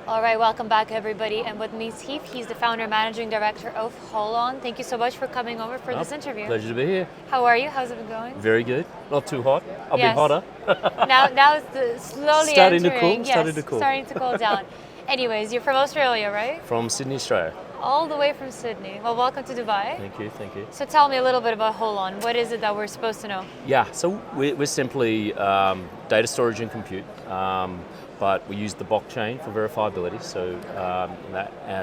All right, welcome back everybody. And with me is Heath. He's the founder and managing director of Holon. Thank you so much for coming over for this interview. Pleasure to be here. How are you? How's it been going? Very good. Not too hot. I'll Yes. be hotter. now it's slowly Starting to entering. cool, Yes, starting to cool. starting to cool down. Anyways, you're from Australia, right? From Sydney, Australia. All the way from Sydney. Well, welcome to Dubai. Thank you, thank you. So tell me a little bit about Holon. What is it that we're supposed to know? Yeah, so we're simply data storage and compute, but we use the blockchain for verifiability.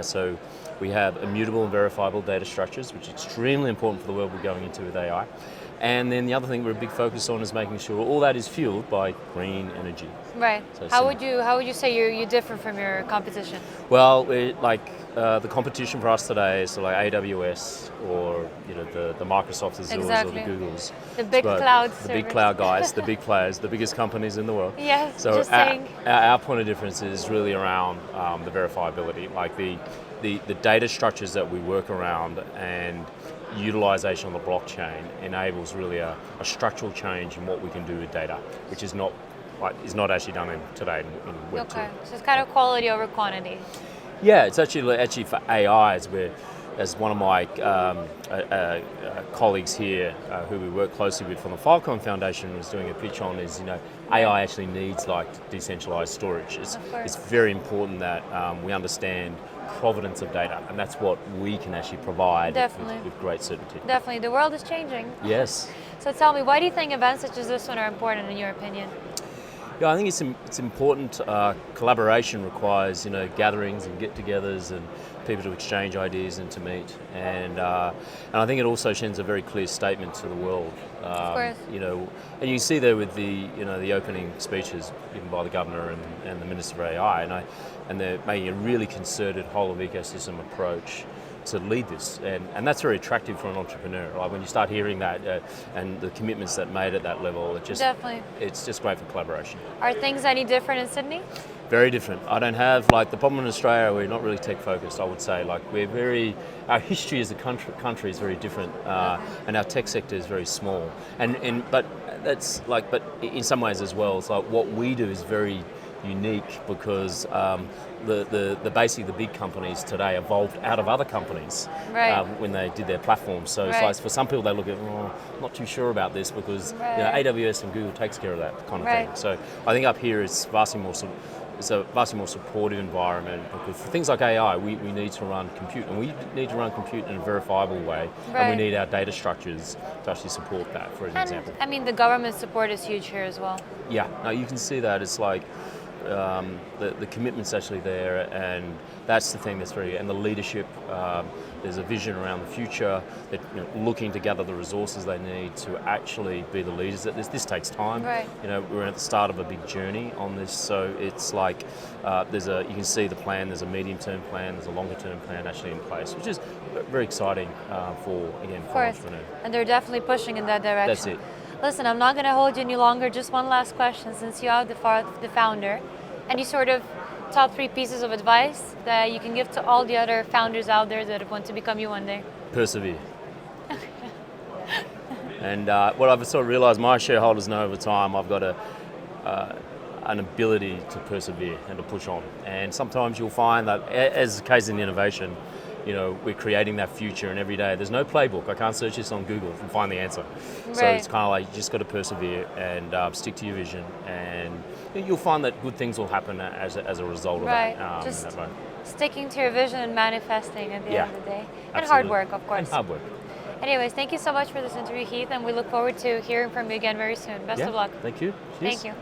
So we have immutable and verifiable data structures, which is extremely important for the world we're going into with AI. And then the other thing we're a big focus on is making sure all that is fueled by green energy. Right. So How would you say you differ from your competition? Well, the competition for us today is like AWS or the Microsoft Azures Exactly. or the Googles. The big But cloud the big servers. cloud guys, the big players, the biggest companies in the world. Yes, So just saying. our point of difference is really around the verifiability, like the data structures that we work around and utilization on the blockchain enables really a structural change in what we can do with data, which is not actually done today in Web 2. Okay, so it's kind of quality over quantity. Yeah, it's actually for AI, as one of my colleagues here who we work closely with from the Filecoin Foundation was doing a pitch on is, AI actually needs like decentralized storage. It's very important that we understand provenance of data, and that's what we can actually provide with great certainty. Definitely, the world is changing. Yes. So tell me, why do you think events such as this one are important in your opinion? Yeah, I think it's important. Collaboration requires gatherings and get-togethers and people to exchange ideas and to meet, and I think it also sends a very clear statement to the world. Of course. And you see there with the opening speeches given by the governor and the Minister for AI, and they're making a really concerted whole of ecosystem approach to lead this, and that's very attractive for an entrepreneur. Right? When you start hearing that and the commitments that made at that level, Definitely. It's just great for collaboration. Are things any different in Sydney? Very different. I don't have the problem in Australia. We're not really tech focused. I would say our history as a country is very different, and our tech sector is very small. But in some ways as well, it's like what we do is very unique because basically the big companies today evolved out of other companies when they did their platforms. So it's like for some people they look at, not too sure about this because AWS and Google takes care of that kind of thing. So I think up here it's a vastly more supportive environment because for things like AI we need to run compute, and we need to run compute in a verifiable way, and we need our data structures to actually support that, for example. I mean, the government support is huge here as well. Yeah, no, you can see that. It's like the commitment's actually there, and that's the thing that's and the leadership. There's a vision around the future, that looking to gather the resources they need to actually be the leaders at this. This takes time. Right. We're at the start of a big journey on this, so it's like you can see the plan. There's a medium-term plan. There's a longer-term plan actually in place, which is very exciting for entrepreneurs. And they're definitely pushing in that direction. That's it. Listen, I'm not going to hold you any longer. Just one last question, since you are the founder, and you sort of top 3 pieces of advice that you can give to all the other founders out there that want to become you one day. Persevere. And what I've sort of realised, my shareholders know over time, I've got an ability to persevere and to push on. And sometimes you'll find that, as the case in innovation, we're creating that future, and every day there's no playbook. I can't search this on Google and find the answer. Right. So it's kind of like you just got to persevere and stick to your vision, and you'll find that good things will happen as a result of that. Just sticking to your vision and manifesting at the end of the day. And absolutely. hard work, of course. And hard work. Anyways, thank you so much for this interview, Heath, and we look forward to hearing from you again very soon. Best of luck. Thank you. Cheers. Thank you.